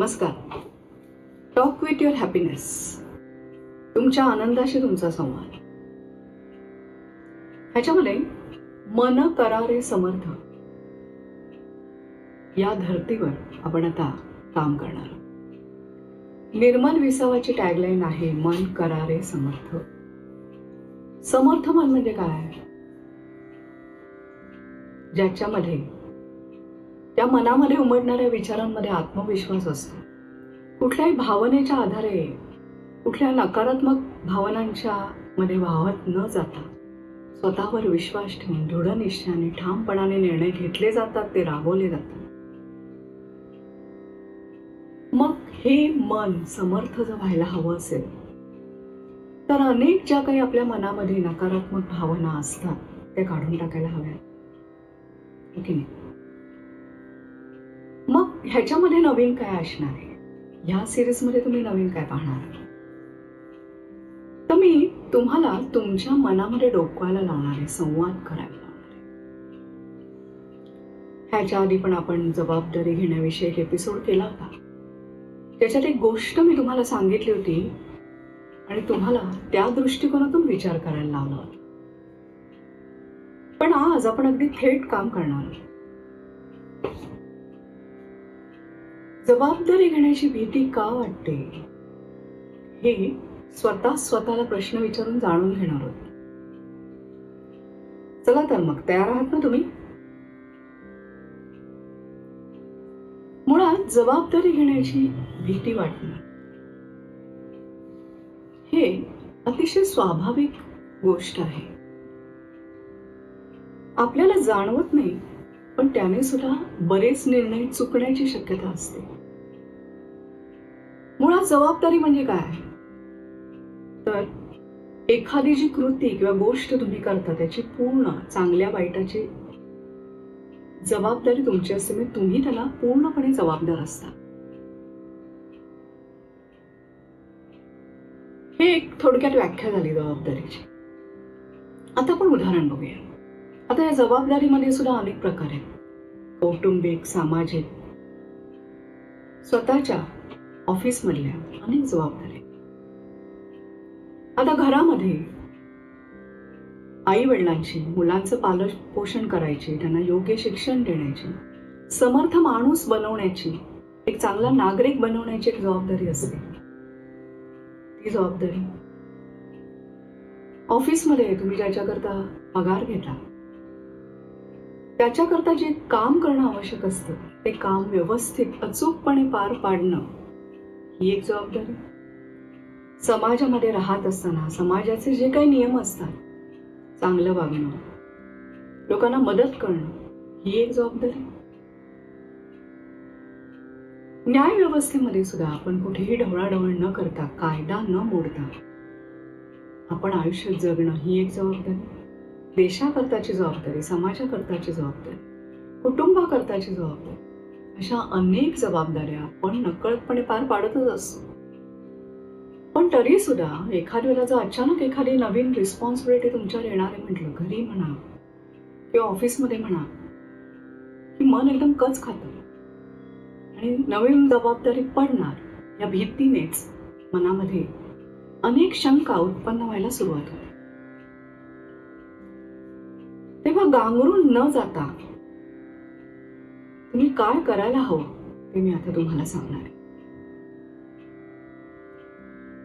नमस्कार. Talk with your happiness. तुमच्या आनंदाशी तुमचा संवाद. ह्याच्यामध्ये मन करारे समर्थ या धर्तीवर आपण आता काम करणार. निर्मल विसावाची टॅगलाईन आहे मन करारे समर्थ. समर्थ मन म्हणजे काय? ज्याच्यामध्ये त्या मनामध्ये उमटणाऱ्या विचारांमध्ये आत्मविश्वास असतो. कुठल्याही भावनेच्या आधारे कुठल्या नकारात्मक भावनांच्या मध्ये वाहत न जाता स्वतःवर विश्वास ठेवून दृढ निश्चयाने ठामपणाने निर्णय घेतले जातात, ते राबवले जातात. मग हे मन समर्थ जर व्हायला हवं असेल तर अनेक ज्या काही आपल्या मनामध्ये नकारात्मक भावना असतात त्या काढून टाकायला हव्या, की नाही? मग ह्याच्यामध्ये नवीन काय असणार आहे? ह्या सिरीजमध्ये तुम्ही नवीन काय पाहणार? तर मी तुम्हाला तुमच्या मनामध्ये डोकवायला लावणार आहे, संवाद करायला लावणार आहे. ह्याच्या आधी पण आपण जबाबदारी घेण्याविषयी एक एपिसोड केला होता. त्याच्यात एक गोष्ट मी तुम्हाला सांगितली होती आणि तुम्हाला त्या दृष्टिकोनातून विचार करायला लावला होता. पण आज आपण अगदी थेट काम करणार आहोत. जबाबदारी घेण्याची भीती का वाटते हे स्वतःला प्रश्न विचारून जाणून घेणार आहोत. चला तर मग, तयार आहात ना तुम्ही? मुळात जबाबदारी घेण्याची भीती वाटणं हे अतिशय स्वाभाविक गोष्ट आहे. आपल्याला जाणवत नाही, पण त्याने सुद्धा बरेच निर्णय चुकण्याची शक्यता असते. मुळात जबाबदारी म्हणजे काय? तर एखादी जी कृती किंवा गोष्ट तुम्ही करता त्याची पूर्ण चांगल्या वाईटाची जबाबदारी तुमची असते. म्हणजे तुम्ही त्याला पूर्णपणे जबाबदार असता. हे एक थोडक्यात व्याख्या झाली जबाबदारीची. आता आपण उदाहरण बघूया. आता या जबाबदारीमध्ये सुद्धा अनेक प्रकार आहेत. कौटुंबिक, सामाजिक, स्वतःच्या ऑफिसमधल्या अनेक जबाबदारी. आता घरामध्ये आई वडिलांची मुलांचं पालन पोषण करायची, त्यांना योग्य शिक्षण देण्याची, समर्थ माणूस बनवण्याची, एक चांगला नागरिक बनवण्याची एक जबाबदारी असते. ती जबाबदारी ऑफिसमध्ये तुम्ही ज्याच्याकरता पगार घेता त्याच्याकरता जे काम करणं आवश्यक असतं ते काम व्यवस्थित अचूकपणे पार पाडणं ही एक जबाबदारी. समाजामध्ये राहत असताना समाजाचे जे काही नियम असतात, चांगलं वागणं, लोकांना मदत करणं ही एक जबाबदारी. न्याय व्यवस्थेमध्ये सुद्धा आपण कुठेही ढवळाढवळ न करता, कायदा न मोडता आपण आयुष्य जगणं ही एक जबाबदारी. देशाकरताची जबाबदारी, समाजाकरताची जबाबदारी, कुटुंबाकरताची जबाबदारी, अशा अनेक जबाबदाऱ्या आपण नकळतपणे पार पाडतच असतो. पण तरी सुद्धा एखाद्या वेळेला जर अचानक एखादी नवीन रिस्पॉन्सिबिलिटी तुमच्यावर येणार आहे म्हटलं, घरी म्हणा किंवा ऑफिसमध्ये म्हणा, की मन एकदम कच खातं आणि नवीन जबाबदारी पडणार या भीतीनेच मनामध्ये अनेक शंका उत्पन्न व्हायला सुरुवात होते. तेव्हा गांगरून न जाता तुम्ही काय करायला हवं ते मी आता तुम्हाला सांगणार आहे.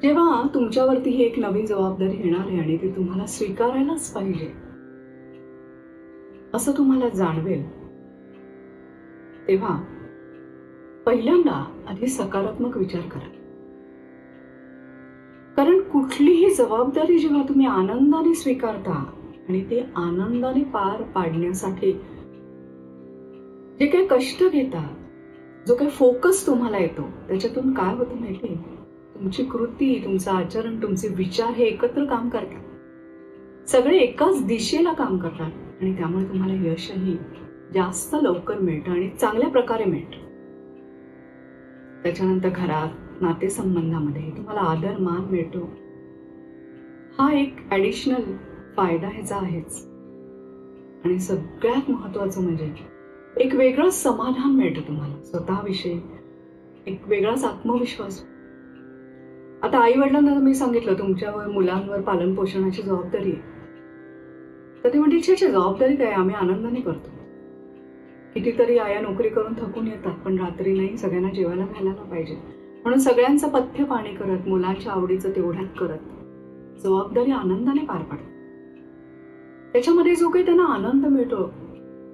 जेव्हा तुमच्यावरती ही एक नवीन जबाबदारी येणार आहे आणि ती तुम्हाला स्वीकारायलाच पाहिजे असं तुम्हाला जाणवेल, तेव्हा पहिल्यांदा आधी सकारात्मक विचार करा. कारण कुठलीही जबाबदारी जेव्हा तुम्ही आनंदाने स्वीकारता आणि ते आनंदाने पार पाडण्यासाठी जे काही कष्ट घेता, जो काही फोकस तुम्हाला येतो, त्याच्यातून काय होतं माहिती? तुमची कृती, तुमचं आचरण, तुमचे विचार हे एकत्र काम करतात. सगळे एकाच दिशेला काम करतात आणि त्यामुळे तुम्हाला यशही जास्त लवकर मिळतं आणि चांगल्या प्रकारे मिळतं. त्याच्यानंतर घरात, नातेसंबंधामध्ये तुम्हाला आदर मान मिळतो. हा एक ॲडिशनल फायदा ह्याचा आहेच. आणि सगळ्यात महत्त्वाचं म्हणजे एक वेगळं समाधान मिळतं तुम्हाला स्वतःविषयी, एक वेगळाच आत्मविश्वास. आता आई वडिलांना मी सांगितलं तुमच्या मुलांवर पालन पोषणाची जबाबदारी आहे, तर ते म्हणते छे जबाबदारी काय, आम्ही आनंदाने करतो. कितीतरी आया नोकरी करून थकून येतात, पण रात्री नाही, सगळ्यांना जेवायला घालायला पाहिजे, म्हणून सगळ्यांचं पथ्य पाणी करत, मुलांच्या आवडीचं तेवढ्यात करत जबाबदारी आनंदाने पार पाडतात. त्याच्यामध्ये जो काही त्यांना आनंद मिळतो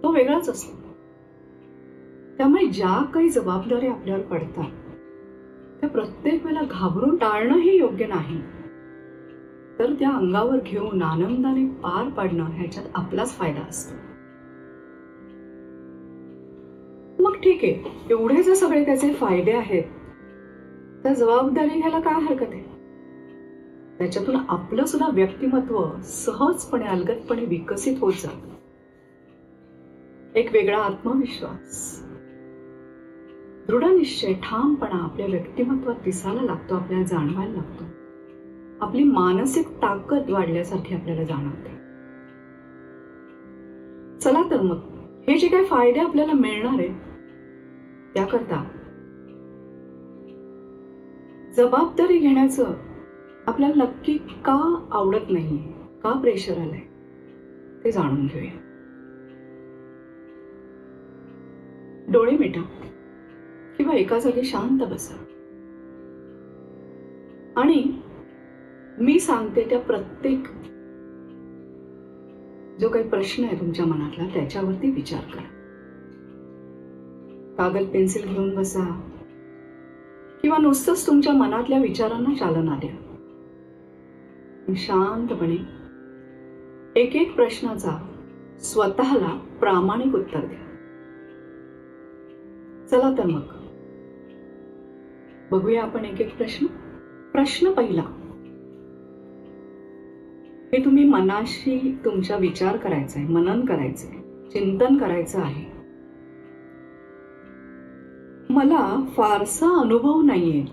तो वेगळाच असतो. त्यामुळे ज्या काही जबाबदारी आपल्यावर पडतात त्या प्रत्येक वेळेला घाबरून टाळणं हे योग्य नाही, तर त्या अंगावर घेऊन आनंदाने पार पाडणं ह्याच्यात आपलाच फायदा असतो. मग ठीक आहे, एवढे जर सगळे त्याचे फायदे आहेत तर जबाबदारी घ्यायला काय हरकत आहे. त्याच्यातून आपलं सुद्धा व्यक्तिमत्व सहजपणे अलगदपणे विकसित होत जातं. एक वेगळा आत्मविश्वास, दृढ निश्चय, ठामपणा आपल्या व्यक्तिमत्वात दिसायला लागतो, आपल्याला जाणवायला लागतो. आपली मानसिक ताकद वाढल्यासारखी आपल्याला जाणवते. चला तर मग हे जे काही फायदे आपल्याला मिळणार आहे त्याकरता जबाबदारी घेण्याचं आपल्याला नक्की का आवडत नाही, का प्रेशर आलंय ते जाणून घेऊया. डोळे मिटा किंवा एका जागी शांत बसा आणि मी सांगते त्या प्रत्येक जो काही प्रश्न आहे तुमच्या मनातला त्याच्यावरती विचार करा. कागद पेन्सिल घेऊन बसा किंवा नुसतंच तुमच्या मनातल्या विचारांना चालना द्या. शांतपणे एक एक प्रश्नाचा स्वतःला प्रामाणिक उत्तर द्या. चला तर मग बघूया आपण एक एक प्रश्न. प्रश्न पहिला, हे तुम्ही मनाशी तुमचा विचार करायचा आहे, मनन करायचंय, चिंतन करायचं आहे. मला फारसा अनुभव नाहीये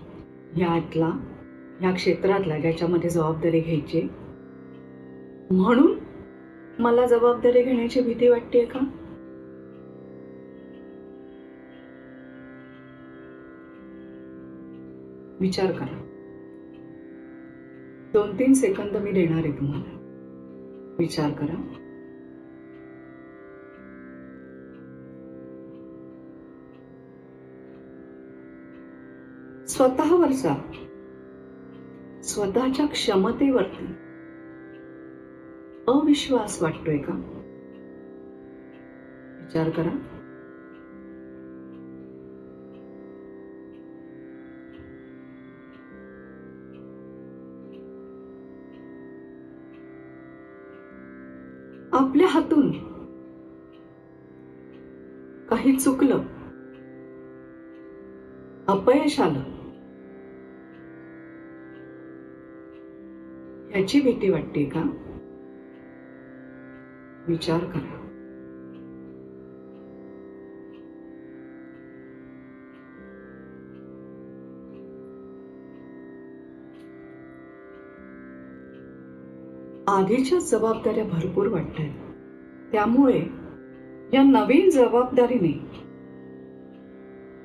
ह्या क्षेत्रातला ज्याच्यामध्ये जबाबदारी घ्यायची, म्हणून मला जबाबदारी घेण्याची भीती वाटते का? विचार करा. 2-3 सेकंद मी देणार आहे तुम्हाला. विचार करा. स्वतःवरचा, स्वतःच्या क्षमतेवरती अविश्वास वाटतोय का? विचार करा. आपल्या हातून काही चुकलं, अपयश आलं, याची भीती वाटते का? विचार करा. आधीच्या जबाबदाऱ्या भरपूर वाटतात, त्यामुळे या नवीन जबाबदारीने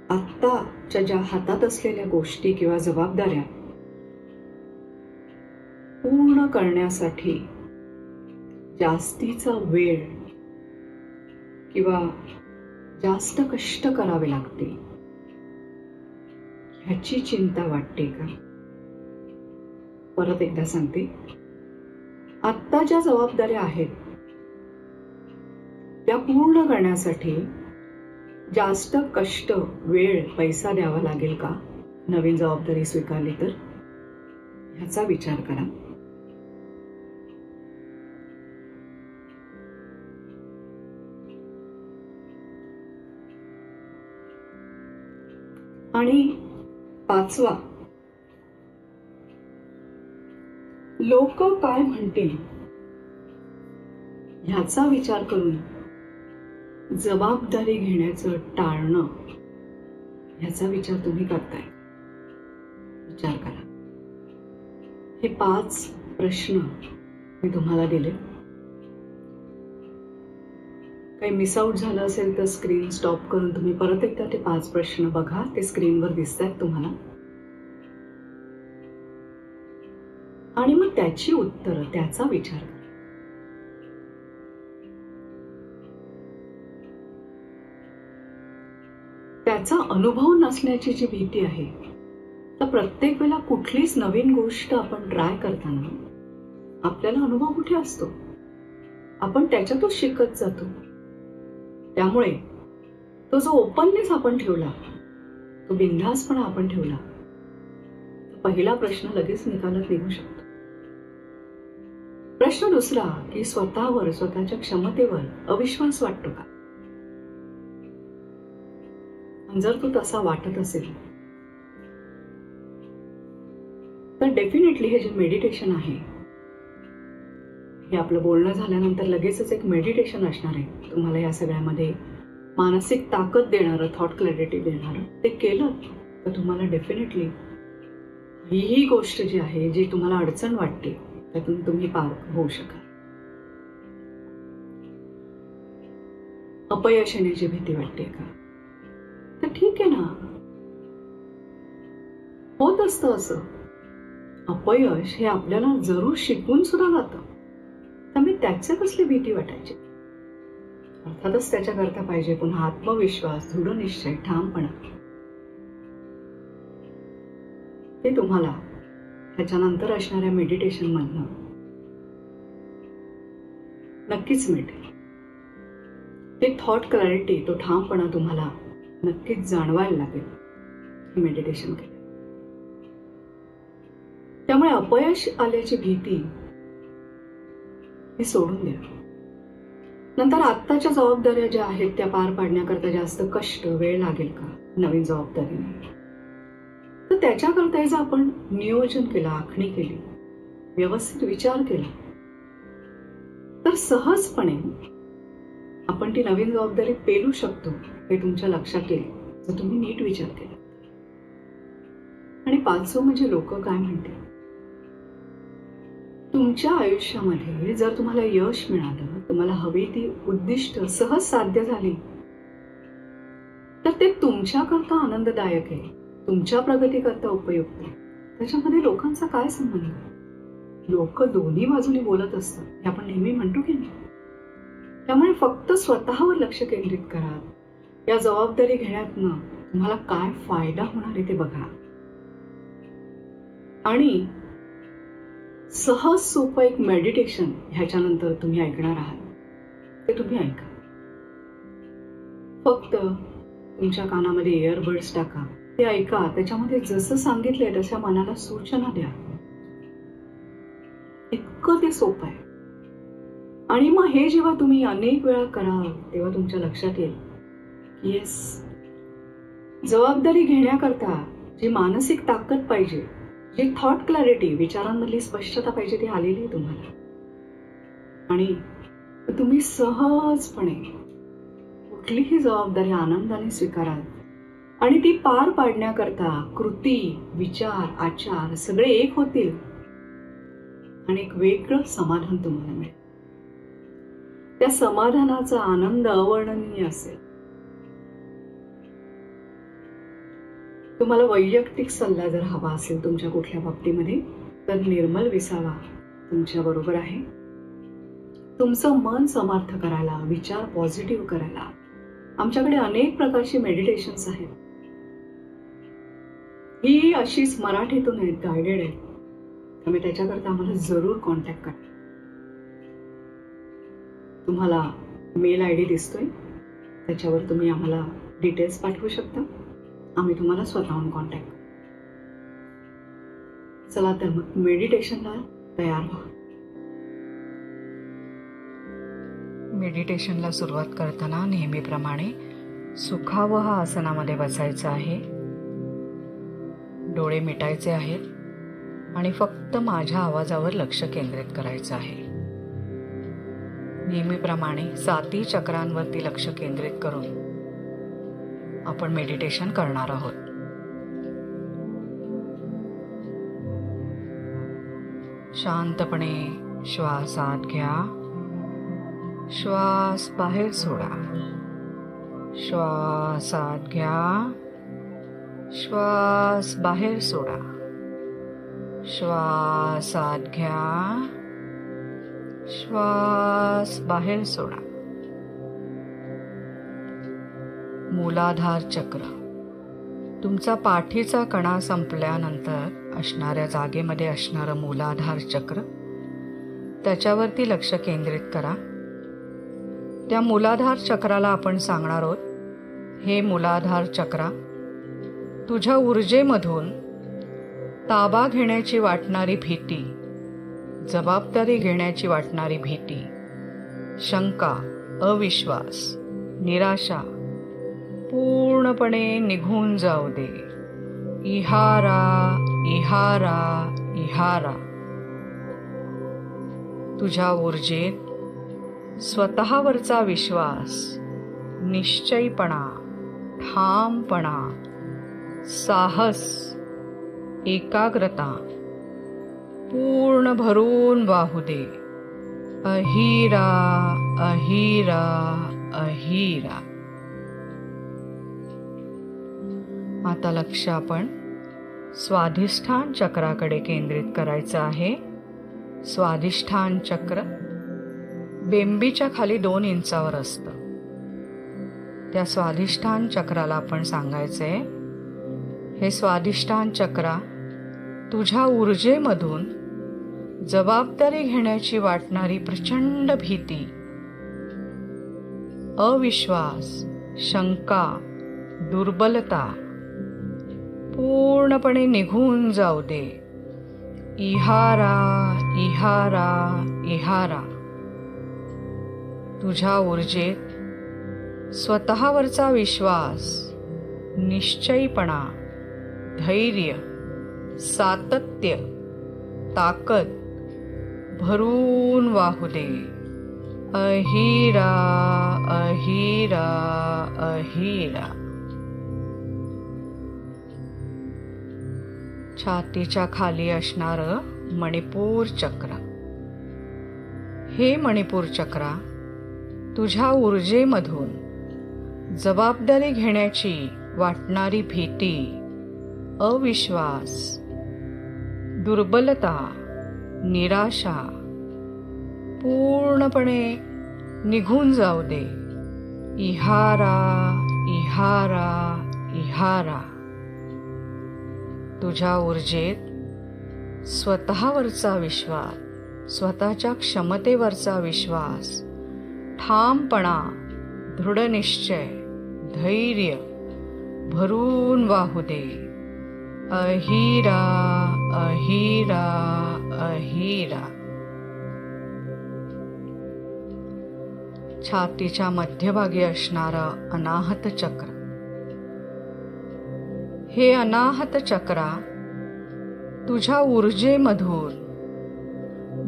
आत्ताच्या ज्या हातात असलेल्या गोष्टी किंवा जबाबदाऱ्या पूर्ण करण्यासाठी जास्तीचा वेळ किंवा जास्त कष्ट करावे लागतील ह्याची चिंता वाटते का? परत एकदा सांगते, आत्ता ज्या जबाबदाऱ्या आहेत त्या पूर्ण करण्यासाठी जास्त कष्ट, वेळ, पैसा द्यावा लागेल का नवीन जबाबदारी स्वीकारली तर? ह्याचा विचार करा. आणि 5वा, लोक काय म्हणतील ह्याचा विचार करून जबाबदारी घेण्याचं टाळणं, ह्याचा विचार तुम्ही करताय. विचार करा. हे 5 प्रश्न मी तुम्हाला दिले. काही मिस आउट झालं असेल तर स्क्रीन स्टॉप करून तुम्ही परत एकदा ते 5 प्रश्न बघा. ते स्क्रीनवर दिसतात तुम्हाला. आणि मग त्याची उत्तरं, त्याचा विचार करा. त्याचा अनुभव नसण्याची जी भीती आहे, तर प्रत्येक वेळेला कुठलीच नवीन गोष्ट आपण ट्राय करताना आपल्याला अनुभव कुठे असतो? आपण त्याच्यातच शिकत जातो. त्यामुळे तो जो ओपननेस आपण ठेवला, तो बिनधास्तपणा आपण ठेवला, पहिला प्रश्न लगेच निकालात निघू शकतो. प्रश्न दुसरा, की स्वतःवर, स्वतःच्या क्षमतेवर अविश्वास वाटतो का? जर तो तसा वाटत असेल तर डेफिनेटली हे जे मेडिटेशन आहे, हे आपलं बोलणं झाल्यानंतर लगेचच एक मेडिटेशन असणार आहे तुम्हाला या सगळ्यामध्ये मानसिक ताकद देणारं, थॉट क्लॅरिटी देणारं. ते केलं तर तुम्हाला डेफिनेटली ही गोष्ट जी आहे, जी तुम्हाला अडचण वाटते, त्यातून तुम्ही पार होऊ शकाल. अपयश येण्याची भीती वाटते का? तर ठीक आहे ना, होत असतं असं. अपयश हे आपल्याला जरूर शिकून सुद्धा जातं. त्यामुळे त्याची कसली भीती वाटायची? अर्थातच त्याच्याकरता पाहिजे पुन्हा आत्मविश्वास, दृढनिश्चय, ठामपणा. ते तुम्हाला त्याच्यानंतर असणाऱ्या मेडिटेशन मधनं नक्कीच मिळेल. ते थॉट क्लॅरिटी, तो ठामपणा तुम्हाला नक्कीच जाणवायला लागेल मेडिटेशन केलं. त्यामुळे अपयश आल्याची भीती ही सोडून द्या. नंतर आत्ताच्या जबाबदाऱ्या ज्या आहेत त्या पार पाडण्याकरता जास्त कष्ट, वेळ लागेल का नवीन जबाबदारीने? तर त्याच्याकरता जर आपण नियोजन केलं, आखणी केली, व्यवस्थित विचार केला, तर सहजपणे आपण ती नवीन जबाबदारी पेलू शकतो. हे तुमच्या लक्षात येईल जर तुम्ही नीट विचार केला. आणि पाचवं म्हणजे लोक काय म्हणतील. तुमच्या आयुष्यामध्ये जर तुम्हाला यश मिळालं, तुम्हाला हवी ती उद्दिष्ट सहज साध्य झाली, तर ते तुमच्याकरता आनंददायक आहे, तुमच्या प्रगतीकरता उपयुक्त आहे. त्याच्यामध्ये लोकांचा काय संबंध? लोक दोन्ही बाजूनी बोलत असतात, हे आपण नेहमी म्हणतो की नाही. त्यामुळे फक्त स्वतःवर लक्ष केंद्रित करा. या जबाबदारी घेण्यातनं तुम्हाला काय फायदा होणार आहे ते बघा. आणि सहज सोपं एक मेडिटेशन ह्याच्यानंतर तुम्ही ऐकणार आहात, ते तुम्ही ऐका. फक्त तुमच्या कानामध्ये इयरबड्स टाका, ते ऐका. त्याच्यामध्ये जसं सांगितलंय तशा मनाला सूचना द्या. इतकं ते सोपं आहे. आणि मग हे जेव्हा तुम्ही अनेक वेळा कराल तेव्हा तुमच्या लक्षात येईल की येस, जबाबदारी घेण्याकरता जी मानसिक ताकद पाहिजे, जी थॉट क्लॅरिटी, विचारांमधली स्पष्टता पाहिजे, ती आलेली आहे तुम्हाला. आणि तुम्ही सहजपणे कुठलीही जबाबदारी आनंदाने स्वीकाराल. आणि ती पार पाडण्याकरता कृती, विचार, आचार सगळे एक होतील आणि एक वेगळं समाधान तुम्हाला मिळेल. त्या समाधानाचा आनंद अवर्णनीय असेल. तुम्हाला वैयक्तिक सल्ला जर हवा असेल तुमच्या कुठल्या बाबतीमध्ये, तर निर्मल विसावा तुमच्या बरोबर आहे. तुमचं मन समर्थ करायला, विचार पॉझिटिव्ह करायला आमच्याकडे अनेक प्रकारची मेडिटेशन्स आहेत. ही अशीच मराठीतून आहेत, गायडेड आहेत. त्यामुळे त्याच्याकरता आम्हाला जरूर कॉन्टॅक्ट करा. तुम्हाला मेल ID दिसतोय, त्याच्यावर तुम्ही आम्हाला डिटेल्स पाठवू शकता. आम्ही तुम्हाला स्वतःहून कॉन्टॅक्ट करू. चला तर मग मेडिटेशनला तयार व्हा. मेडिटेशनला सुरुवात करताना नेहमीप्रमाणे सुखावह आसनामध्ये बसायचं आहे. डोळे मिटायचे आहेत आणि फक्त माझ्या आवाजावर लक्ष केंद्रित करायचं आहे. नेहमीप्रमाणे 7 चक्रांवरती लक्ष केंद्रित करून आपण मेडिटेशन करणार आहोत. शांतपणे श्वास आत घ्या, श्वास बाहेर सोडा. श्वास आत घ्या. श्वास बाहेर सोडा. श्वास आत घ्या. श्वास बाहेर सोडा. मूलाधार चक्र. तुमचा पाठीचा कणा संपल्यानंतर असणाऱ्या जागेमध्ये असणारं मूलाधार चक्र, त्याच्यावरती लक्ष केंद्रित करा. त्या मूलाधार चक्राला आपण सांगणार आहोत, हे मूलाधार चक्रा तुझ्या ऊर्जेमधून ताबा घेण्याची वाटणारी भीती, जबाबदारी घेण्याची वाटणारी भीती, शंका, अविश्वास, निराशा पूर्णपणे निघून जाऊ दे. इहारा इहारा इहारा. तुझ्या ऊर्जेत स्वतःवरचा विश्वास, निश्चयपणा, ठामपणा, साहस, एकाग्रता पूर्ण भरून वाहू दे. अहिरा अहिरा अहिरा. आता लक्ष आपण स्वाधिष्ठान चक्राकडे केंद्रित करायचं आहे. स्वाधिष्ठान चक्र बेंबीच्या खाली 2 इंचावर असतं. त्या स्वाधिष्ठान चक्राला आपण सांगायचंय, हे स्वाधिष्ठान चक्रा तुझ्या ऊर्जेमधून जबाबदारी घेण्याची वाटणारी प्रचंड भीती, अविश्वास, शंका, दुर्बलता पूर्णपणे निघून जाऊ दे. इहारा इहारा इहारा. तुझ्या ऊर्जेत स्वतःवरचा विश्वास, निश्चयपणा, धैर्य, सातत्य, ताकद भरून वाहू दे. अहिरा अहिरा अहिरा. छातीच्या खाली असणारं मणिपूर चक्र. हे मणिपूर चक्रा तुझ्या ऊर्जेमधून जबाबदारी घेण्याची वाटणारी भीती, अविश्वास, दुर्बलता, निराशा पूर्णपणे निघून जाऊ दे. इहारा इहारा इहारा. तुझ्या ऊर्जेत स्वतःवरचा विश्वास, स्वतःच्या क्षमतेवरचा विश्वास, ठामपणा, दृढनिश्चय, धैर्य भरून वाहू दे. अहिरा अहिरा अहिरा. छातीच्या मध्यभागी असणारं अनाहत चक्र. हे अनाहत चक्रा तुझ्या ऊर्जेमधून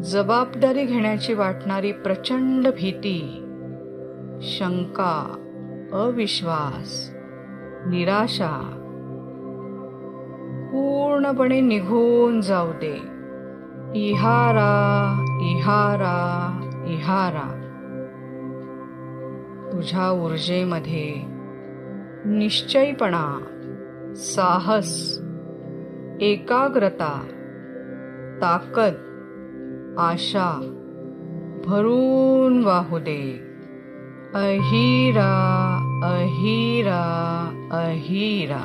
जबाबदारी घेण्याची वाटणारी प्रचंड भीती, शंका, अविश्वास, निराशा पूर्णपणे निघून जाऊ दे. इहारा इहारा इहारा. तुझ्या ऊर्जेमध्ये निश्चयपणा, साहस, एकाग्रता, ताकद, आशा भरून वाहू दे. अहिरा अहिरा अहिरा.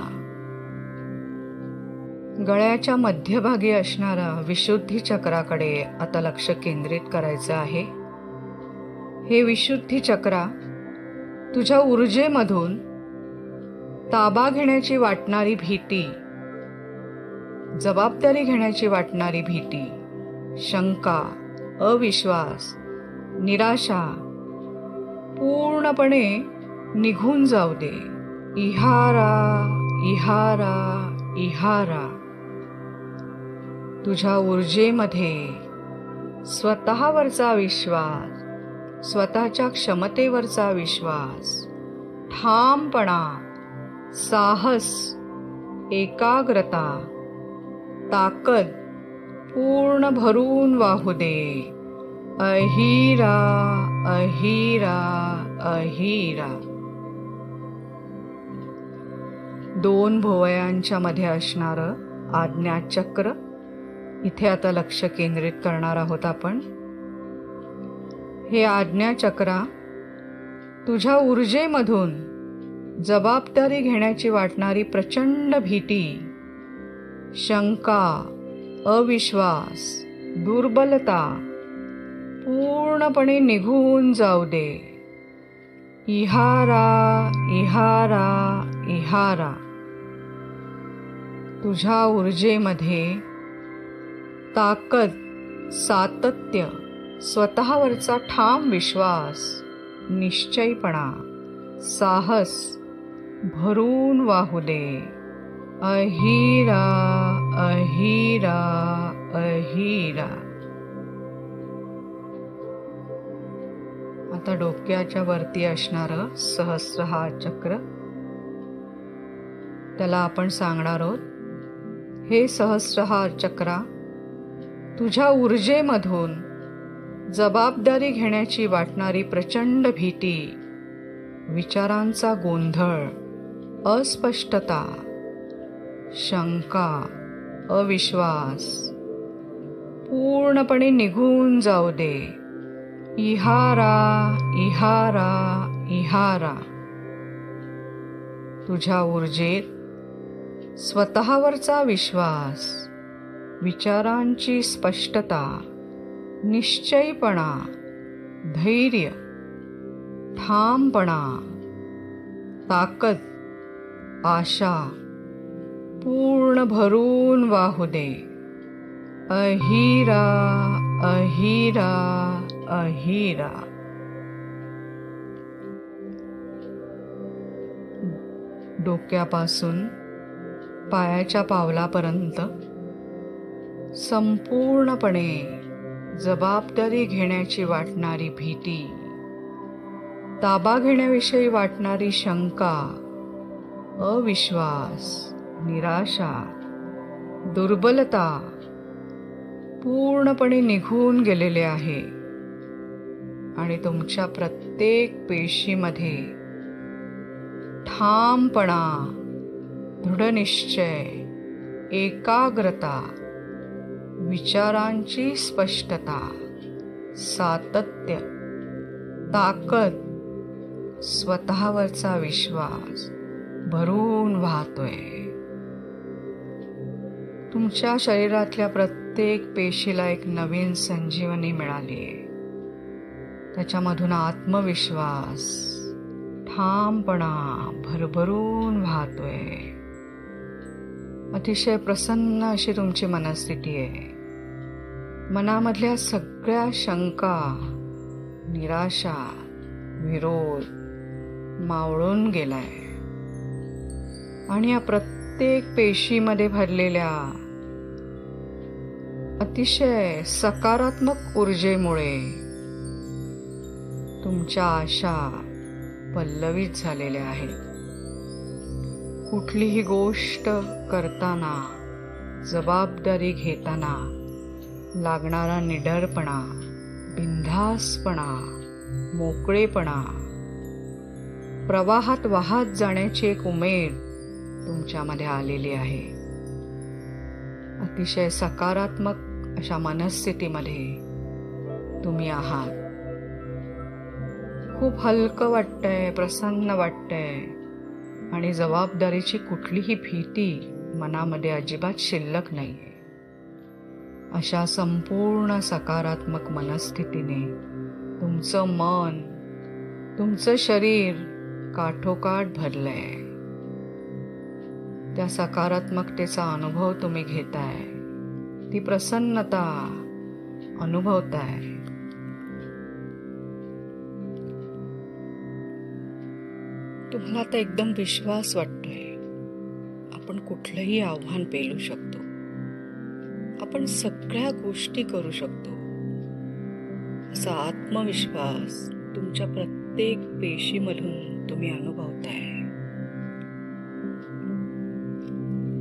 गळ्याच्या मध्यभागी असणाऱ्या विशुद्धी चक्राकडे आता लक्ष केंद्रित करायचं आहे. हे विशुद्धी चक्रा तुझ्या ऊर्जेमधून ताबा घेण्याची वाटणारी भीती, जबाबदारी घेण्याची वाटणारी भीती, शंका, अविश्वास, निराशा पूर्णपणे निघून जाऊ दे. इहारा इहारा इहारा. तुझ्या ऊर्जेमध्ये स्वतःवरचा विश्वास, स्वतःच्या क्षमतेवरचा विश्वास, ठामपणा, साहस, एकाग्रता, ताकद पूर्ण भरून वाहू दे. अहिरा अहिरा अहिरा. 2 भोवयांच्या मध्ये असणारं आज्ञाचक्र, इथे आता लक्ष केंद्रित करणार आहोत आपण. हे आज्ञाचक्रा तुझ्या ऊर्जेमधून जबाबदारी घेण्याची वाटणारी प्रचंड भीती, शंका, अविश्वास, दुर्बलता पूर्णपणे निघून जाऊ दे. इहारा इहारा इहारा. तुझ्या ऊर्जेमध्ये ताकद, सातत्य, स्वतःवरचा ठाम विश्वास, निश्चयपणा, साहस भरून वाहू दे. अहिरा अहिरा अहिरा. आता डोक्याच्या वरती असणारं सहस्त्रहार चक्र, त्याला आपण सांगणार आहोत, हे सहस्त्रहार चक्रा तुझ्या ऊर्जेमधून जबाबदारी घेण्याची वाटणारी प्रचंड भीती, विचारांचा गोंधळ, अस्पष्टता, शंका, अविश्वास पूर्णपणे निघून जाऊ दे. इहारा इहारा इहारा. तुझ्या ऊर्जेत स्वतःवरचा विश्वास, विचारांची स्पष्टता, निश्चयपणा, धैर्य, ठामपणा, ताकद, आशा पूर्ण भरून वाहू दे. अहिरा अहिरा अहिरा. डोक्यापासून पायाच्या पावलापर्यंत संपूर्णपणे जबाबदारी घेण्याची वाटणारी भीती, ताबा घेण्याविषयी वाटणारी शंका, अविश्वास, निराशा, दुर्बलता पूर्णपणे निघून गेलेले आहे आणि तुमच्या प्रत्येक पेशीमध्ये ठामपणा, दृढनिश्चय, एकाग्रता, विचारांची स्पष्टता, सातत्य, ताकद, स्वतःवरचा विश्वास भरून वाहतोय. तुमच्या शरीरातल्या प्रत्येक पेशीला एक नवीन संजीवनी मिळाली आहे. त्याच्यामधून आत्मविश्वास, ठामपणा भरभरून वाहतोय. अतिशय प्रसन्न अशी तुमची मनस्थिती आहे. मनामधल्या सगळ्या शंका, निराशा, विरोध मावळून गेलाय आणि या प्रत्येक पेशीमध्ये भरलेल्या अतिशय सकारात्मक ऊर्जेमुळे तुमच्या आशा पल्लवित झालेल्या आहेत. कुठलीही गोष्ट करताना, जबाबदारी घेताना लागणारा निडरपणा, बिनधास्तपणा, मोकळेपणा, प्रवाहात वाहत जाण्याची एक उमेद तुमच्यामध्ये आलेली आहे. अतिशय सकारात्मक अशा मनस्थितीमध्ये तुम्ही आहात. खूप हलकं वाटतंय, प्रसन्न वाटतंय आणि जबाबदारीची कुठलीही भीती मनामध्ये अजिबात शिल्लक नाहीये. अशा संपूर्ण सकारात्मक मनस्थितीने तुमचं मन, तुमचं शरीर काठोकाठ भरलंय. त्या सकारात्मकतेचा अनुभव तुम्ही घेताय, ती प्रसन्नता अनुभवताय. तुम्हाला आता एकदम विश्वास वाटतोय, आपण कुठलंही आव्हान पेलू शकतो, आपण सगळ्या गोष्टी करू शकतो, असा आत्मविश्वास तुमच्या प्रत्येक पेशीमधून तुम्ही अनुभवताय.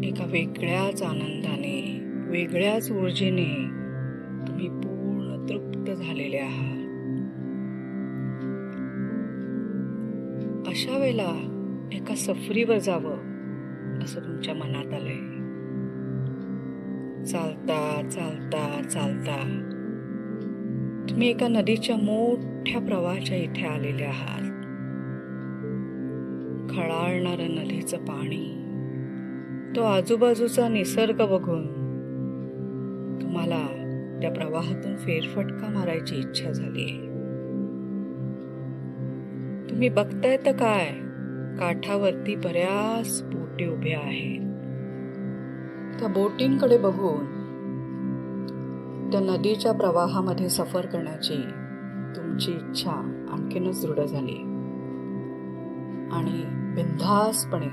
एका वेगळ्याच आनंदाने, वेगळ्याच ऊर्जेने तुम्ही पूर्ण तृप्त झालेले आहात. अशा वेळेला एका सफरीवर जावं असं तुमच्या मनात आलंय. चालता चालता चालता तुम्ही एका नदीच्या मोठ्या प्रवाहाच्या इथे आलेले आहात. खळाळणारं नदीचं पाणी, तो आजूबाजूचा निसर्ग बघून तुम्हाला त्या प्रवाहातून फेरफटका मारायची इच्छा झालीये. तुम्ही बघताय तर काय, काठावरती बऱ्याच बोटी उभ्या आहेत. त्या बोटींकडे बघून त्या नदीच्या प्रवाहामध्ये सफर करण्याची तुमची इच्छा आणखीनच दृढ झाली आणि बिनधास्तपणे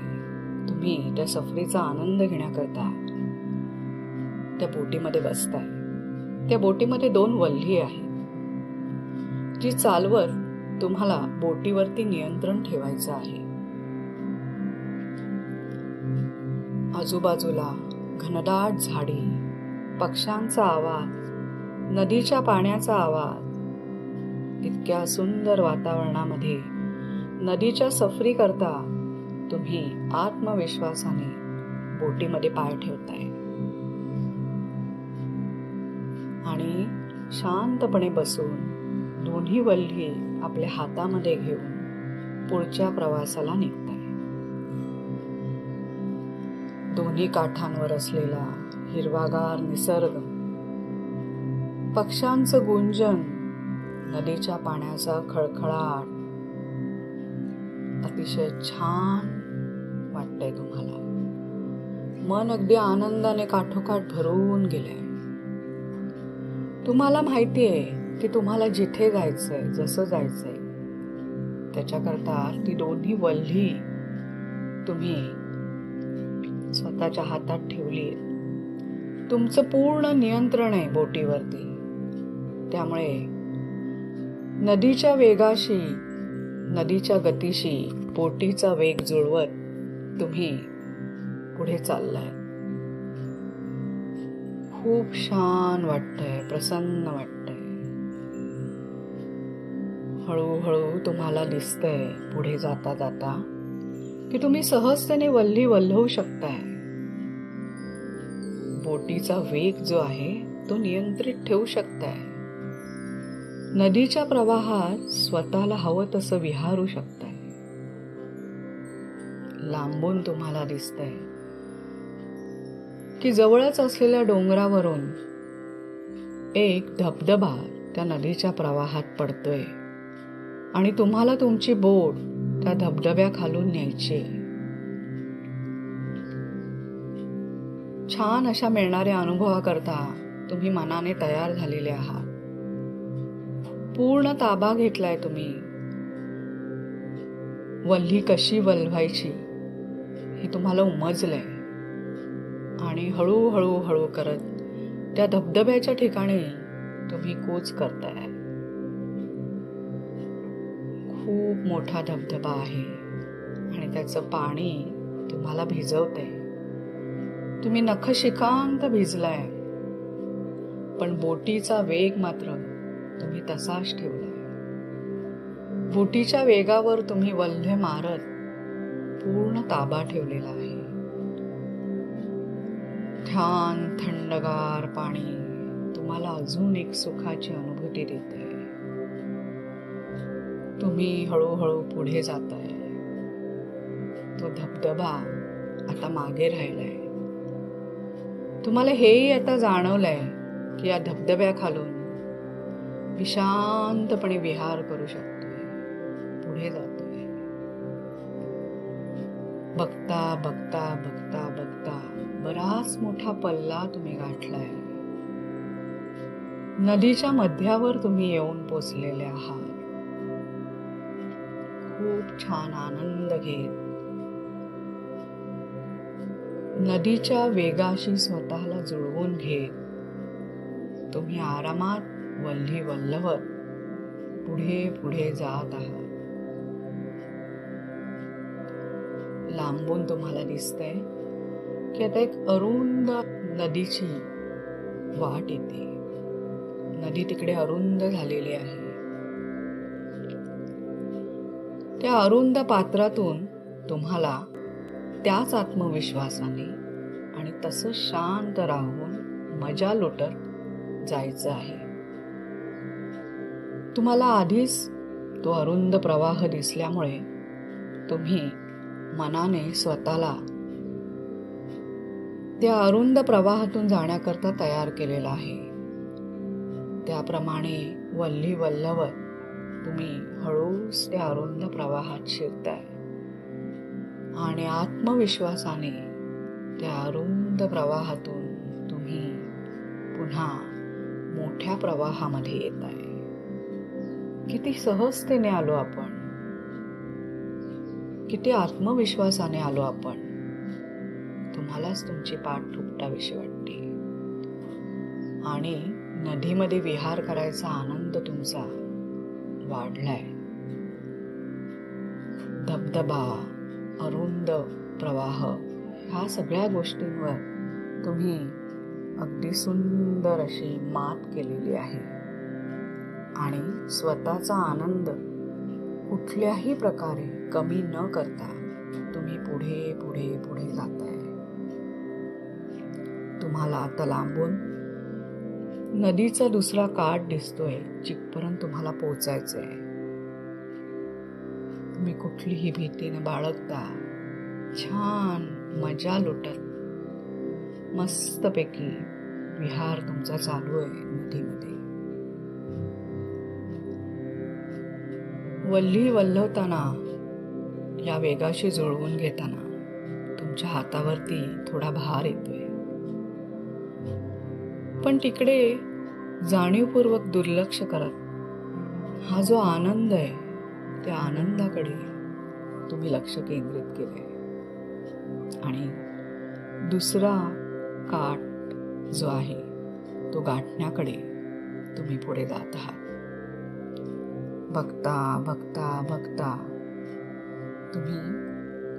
तुम्ही त्या सफरीचा आनंद घेण्याकरता त्या बोटीमध्ये बसताय. त्या बोटीमध्ये 2 वल्ही आहेत, जी चालवर तुम्हाला बोटीवरती नियंत्रण ठेवायचं आहे. आजूबाजूला घनदाट झाडी, पक्ष्यांचा आवाज, नदीच्या पाण्याचा आवाज, इतक्या सुंदर वातावरणामध्ये नदीच्या सफरी करता तुम्ही आत्मविश्वासाने बोटीमध्ये पाय ठेवताय आणि शांतपणे बसून दोन्ही वल्ही आपल्या हातामध्ये घेऊन पुढच्या प्रवासाला निघताय. दोन्ही काठांवर असलेला हिरवागार निसर्ग, पक्ष्यांचं गुंजन, नदीच्या पाण्याचा खळखळाट अतिशय छान वाटतंय तुम्हाला. मन अगदी आनंदाने काठोकाठ भरून गेलंय. तुम्हाला माहितीये की तुम्हाला जिथे जायचंय, जसं जायचंय, त्याच्याकरता ती दोन्ही वल्ही तुम्ही स्वतःच्या हातात ठेवली. तुमचं पूर्ण नियंत्रण आहे बोटीवरती. त्यामुळे नदीच्या वेगाशी, नदीच्या गतीशी बोटीचा वेग जुळवत तुम्ही पुढे चाललाय. खूप छान वाटतंय, प्रसन्न वाटतंय. हळूहळू तुम्हाला दिसतंय पुढे जाता जाता की तुम्ही सहजतेने वल्ही वल्हवू शकताय. बोटीचा वेग जो आहे तो नियंत्रित ठेवू शकताय. नदीच्या प्रवाहात स्वतःला हवं तसं विहारू शकताय. लांबून तुम्हाला दिसतंय की जवळच असलेल्या डोंगरावरून एक धबधबा त्या नदीच्या प्रवाहात पडतोय आणि तुम्हाला तुमची बोट त्या धबधब्याखालून न्यायची. छान अशा मिळणाऱ्या अनुभवाकरता तुम्ही मनाने तयार झालेले आहात. पूर्ण ताबा घेतलाय तुम्ही. वल्ही कशी वल्हायची हे तुम्हाला उमजलंय आणि हळूहळू हळू करत त्या धबधब्याच्या ठिकाणी तुम्ही कूच करताय. खूप मोठा धबधबा आहे आणि त्याचं पाणी तुम्हाला भिजवतंय. तुम्ही नखशिखांत भिजलाय, पण बोटीचा वेग मात्र तुम्ही तसाच ठेवलाय. बोटीच्या वेगावर तुम्ही वल्हे मारत पूर्ण ताबा ठेवलेला आहे. छान थंडगार पाणी तुम्हाला अजून एक सुखाची अनुभूती देते. तुम्ही हळूहळू पुढे जाताय. तो धबधबा आता मागे राहिलाय. तुम्हाला हेही आता जाणवलंय की या धबधब्याखालून मी शांतपणे विहार करू शकतोय, पुढे जातोय. बघता बघता बघता बघता बराच मोठा पल्ला तुम्ही गाठलाय. नदीच्या मध्यावर तुम्ही येऊन पोचलेले आहात. खूप छान आनंद घेत नदीच्या वेगाशी स्वतःला जुळवून घेत तुम्ही आरामात वल्ही वल्हवत पुढे पुढे जात आहात. लांबून तुम्हाला दिसतंय की आता एक अरुंद नदीची वाट येते. नदी तिकडे अरुंद झालेली आहे. त्या अरुंद पात्रातून तुम्हाला त्याच आत्मविश्वासाने आणि तसं शांत राहून मजा लुटत जायचं आहे. तुम्हाला आधीच तो अरुंद प्रवाह दिसल्यामुळे तुम्ही मनाने स्वतःला त्या अरुंद प्रवाहातून जाण्याकरता तयार केलेला आहे. त्याप्रमाणे वल्ली वल्लवत तुम्ही हळूच त्या अरुंद प्रवाहात शिरताय आणि आत्मविश्वासाने त्या अरुंद प्रवाहातून तुम्ही पुन्हा मोठ्या प्रवाहामध्ये येताय. किती सहजतेने आलो आपण, किती आत्मविश्वासाने आलो आपण. तुम्हालाच तुमची पाठ थोपटावीशी वाटते आणि नदीमध्ये विहार करायचा आनंद तुमचा वाढलाय. धबधबा, अरुंद प्रवाह, ह्या सगळ्या गोष्टींवर तुम्ही अगदी सुंदर अशी मात केलेली आहे आणि स्वतःचा आनंद कुठल्याही प्रकारे कमी न करता तुम्ही पुढे पुढे पुढे जाताय. तुम्हाला आता लांबून नदीचा दुसरा काठ दिसतोय, जिथपर्यंत तुम्हाला पोहोचायचंय. तुम्ही कुठलीही भीती न बाळगता छान मजा लुटत मस्तपैकी विहार तुमचा चालू आहे नदीमध्ये. वल्ली वल्लवताना, या वेगाशी जुळवून घेताना तुमच्या हातावरती थोडा भार येतोय, पण तिकडे जाणीवपूर्वक दुर्लक्ष करत हा जो आनंद आहे त्या आनंदाकडे तुम्ही लक्ष केंद्रित केलंय आणि दुसरा काठ जो आहे तो गाठण्याकडे तुम्ही पुढे जात आहात. बघता बघता बघता तुम्ही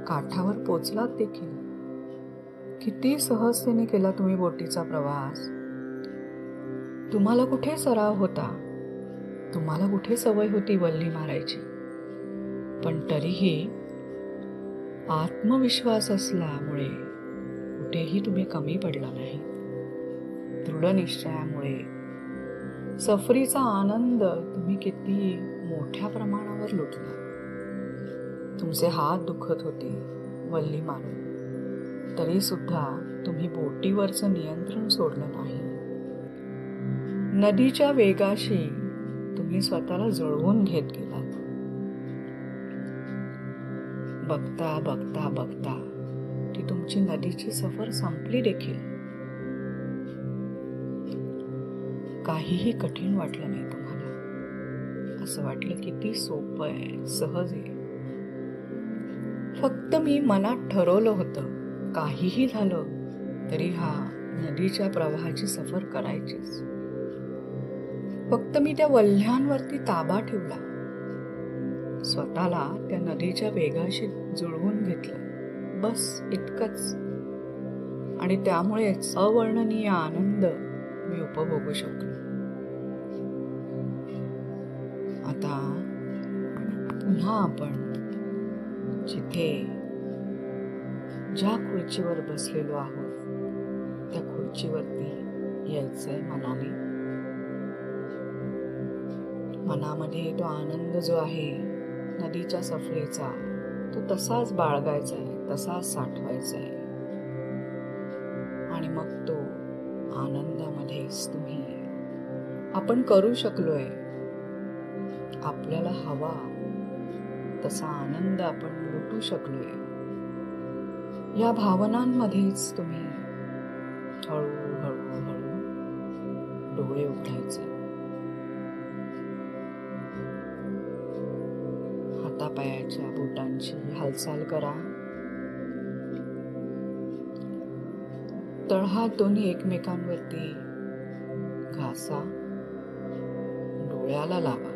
काठावर पोचलात देखील. किती सहजतेने केला तुम्ही बोटीचा प्रवास. तुम्हाला कुठे सराव होता, तुम्हाला कुठे सवय होती वल्ली मारायची, पण तरीही आत्मविश्वास असल्यामुळे कुठेही तुम्ही कमी पडला नाही. दृढ निश्चयामुळे सफरीचा आनंद तुम्ही किती मोठ्या प्रमाणावर लुटला. तुमचे हात दुखत होते वल्ली मारून, तरी सुद्धा तुम्ही बोटीवरचं नियंत्रण सोडलं नाही. नदीच्या वेगाशी तुम्ही स्वतःला जुळवून घेत गेलात. बघता बघता बघता ती तुमची नदीची सफर संपली देखील. काहीही कठीण वाटलं नाही तुम्हाला. असं वाटलं किती सोपं आहे, सहज आहे. फक्त मी मनात ठरवलं होतं, काहीही झालं तरी हा नदीच्या प्रवाहाची सफर करायचीच. फक्त मी त्या वल्ह्यांवरती ताबा ठेवला, स्वतःला त्या नदीच्या वेगाशी जुळवून घेतलं, बस इतकंच. आणि त्यामुळेच अवर्णनीय आनंद मी उपभोगू शकलो. आता पुन्हा आपण जिथे ज्या खुर्चीवर बसलेलो आहोत त्या खुर्चीवरती यायचंय मनाने. मनामध्ये तो आनंद जो आहे नदीच्या सफरीचा तो तसाच बाळगायचा आहे, तसाच साठवायचा आहे. आणि मग तो आनंदामध्येच तुम्ही आपण करू शकलोय, आपल्याला हवा तसा आनंद आपण लुटू शकलोय, या भावनांमध्येच तुम्ही हळूहळू हळू डोळे उघडायचे. हातापायाच्या बोटांची हालचाल करा. तळहात दोन्ही एकमेकांवरती घासा, डोळ्याला लावा.